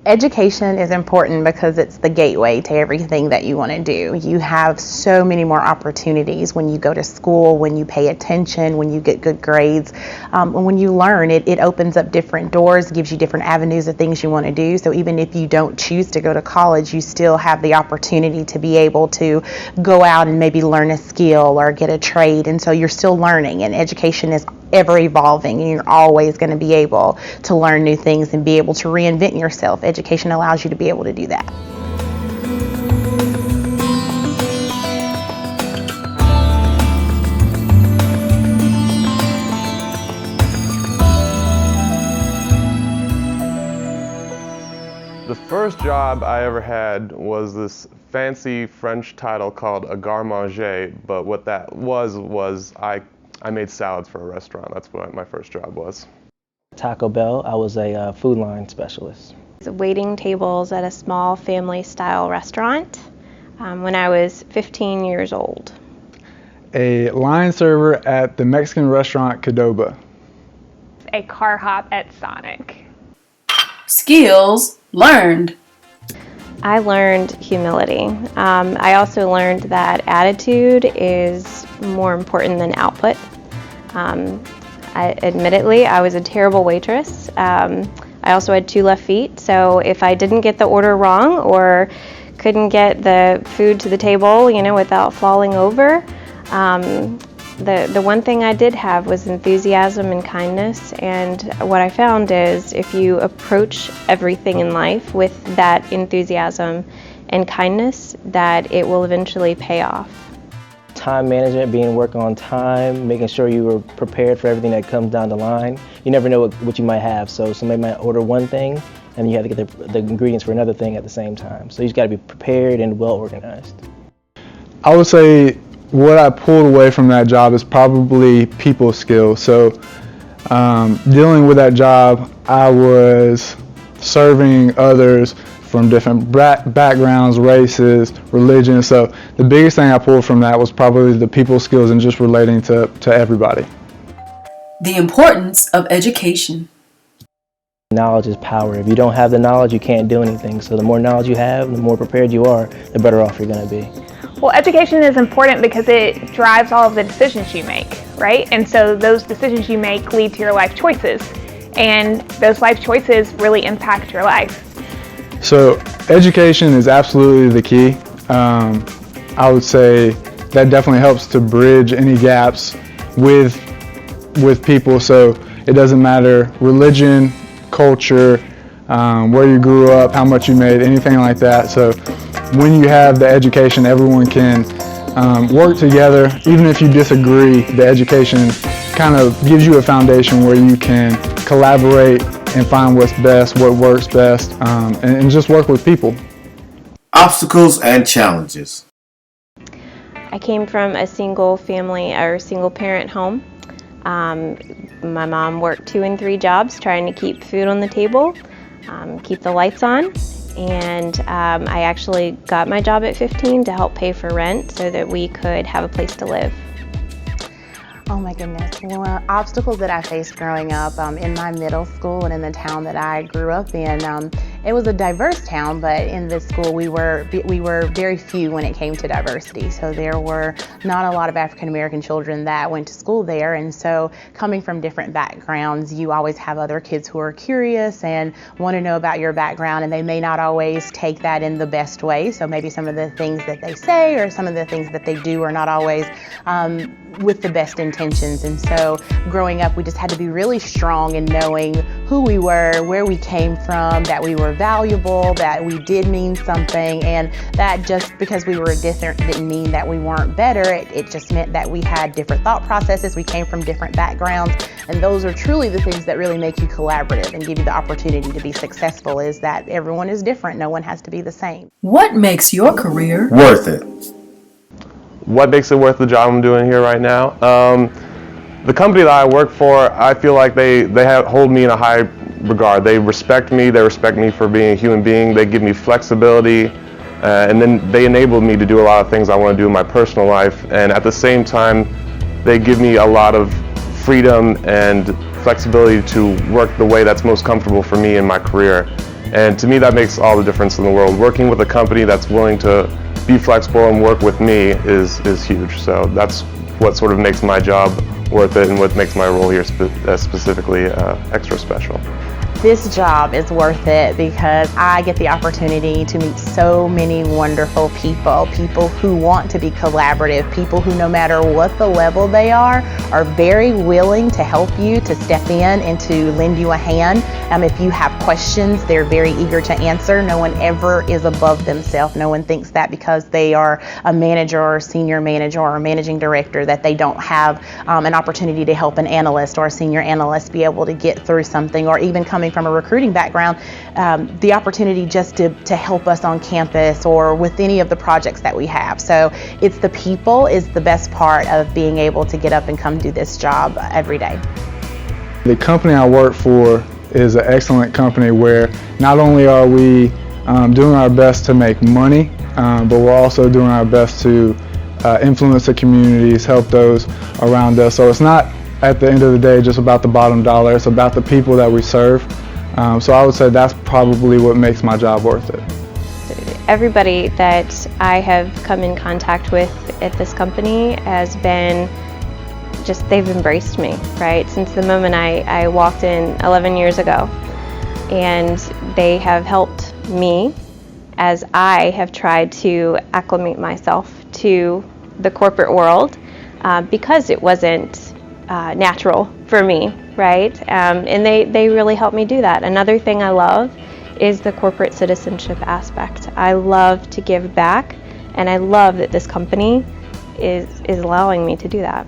Education is important because it's the gateway to everything that you want to do. You have so many more opportunities when you go to school, when you pay attention, when you get good grades. When you learn, it opens up different doors, gives you different avenues of things you want to do. So even if you don't choose to go to college, you still have the opportunity to be able to go out and maybe learn a skill or get a trade. And so you're still learning, and education is ever evolving, and you're always going to be able to learn new things and be able to reinvent yourself. Education allows you to be able to do that. The first job I ever had was this fancy French title called a garde-manger, but what that was I made salads for a restaurant. That's what my first job was. Taco Bell, I was a food line specialist. Waiting tables at a small family-style restaurant when I was 15 years old. A line server at the Mexican restaurant Qdoba. A car hop at Sonic. Skills learned. I learned humility. I also learned that attitude is more important than output. Admittedly, I was a terrible waitress. I also had 2 left feet, so if I didn't get the order wrong or couldn't get the food to the table, without falling over, the one thing I did have was enthusiasm and kindness. And what I found is if you approach everything in life with that enthusiasm and kindness, that it will eventually pay off. Time management, being work on time, making sure you were prepared for everything that comes down the line. You never know what you might have, so somebody might order one thing and you have to get the ingredients for another thing at the same time. So you just got to be prepared and well organized. I would say what I pulled away from that job is probably people skills. So dealing with that job, I was serving others from different backgrounds, races, religions. So the biggest thing I pulled from that was probably the people skills and just relating to everybody. The importance of education. Knowledge is power. If you don't have the knowledge, you can't do anything. So the more knowledge you have, the more prepared you are, the better off you're going to be. Well, education is important because it drives all of the decisions you make, right? And so those decisions you make lead to your life choices, and those life choices really impact your life. So education is absolutely the key. I would say that definitely helps to bridge any gaps with people. So it doesn't matter religion, culture, where you grew up, how much you made, anything like that. So when you have the education, everyone can work together. Even if you disagree, the education kind of gives you a foundation where you can collaborate and find what's best, what works best, and just work with people. Obstacles and challenges. I came from a single family or single parent home. My mom worked 2 and 3 jobs trying to keep food on the table, keep the lights on, and I actually got my job at 15 to help pay for rent so that we could have a place to live. Oh my goodness. Well, obstacles that I faced growing up in my middle school and in the town that I grew up in, it was a diverse town, but in this school we were very few when it came to diversity. So there were not a lot of African American children that went to school there, and so coming from different backgrounds, you always have other kids who are curious and want to know about your background, and they may not always take that in the best way. So maybe some of the things that they say or some of the things that they do are not always with the best intentions. And so growing up, we just had to be really strong in knowing who we were, where we came from, that we were valuable, that we did mean something, and that just because we were different didn't mean that we weren't better. It just meant that we had different thought processes, we came from different backgrounds, and those are truly the things that really make you collaborative and give you the opportunity to be successful, is that everyone is different, no one has to be the same. What makes your career Worth it. What makes it worth the job I'm doing here right now? The company that I work for, I feel like they hold me in a high regard. They respect me for being a human being, they give me flexibility, and then they enable me to do a lot of things I want to do in my personal life, and at the same time they give me a lot of freedom and flexibility to work the way that's most comfortable for me in my career. And to me, that makes all the difference in the world. Working with a company that's willing to be flexible and work with me is huge. So that's what sort of makes my job worth it and what makes my role here specifically extra special. This job is worth it because I get the opportunity to meet so many wonderful people who want to be collaborative, people who no matter what the level they are very willing to help you, to step in and to lend you a hand. If you have questions, they're very eager to answer. No one ever is above themselves. No one thinks that because they are a manager or a senior manager or a managing director that they don't have an opportunity to help an analyst or a senior analyst be able to get through something, or even coming from a recruiting background, the opportunity just to help us on campus or with any of the projects that we have. So it's the people is the best part of being able to get up and come do this job every day. The company I work for is an excellent company where not only are we doing our best to make money, but we're also doing our best to influence the communities, help those around us. So it's not, at the end of the day, just about the bottom dollar. It's about the people that we serve. So I would say that's probably what makes my job worth it. Everybody that I have come in contact with at this company has been they've embraced me, right? Since the moment I walked in 11 years ago. And they have helped me as I have tried to acclimate myself to the corporate world because it wasn't natural for me, right? And they really helped me do that. Another thing I love is the corporate citizenship aspect. I love to give back, and I love that this company is allowing me to do that.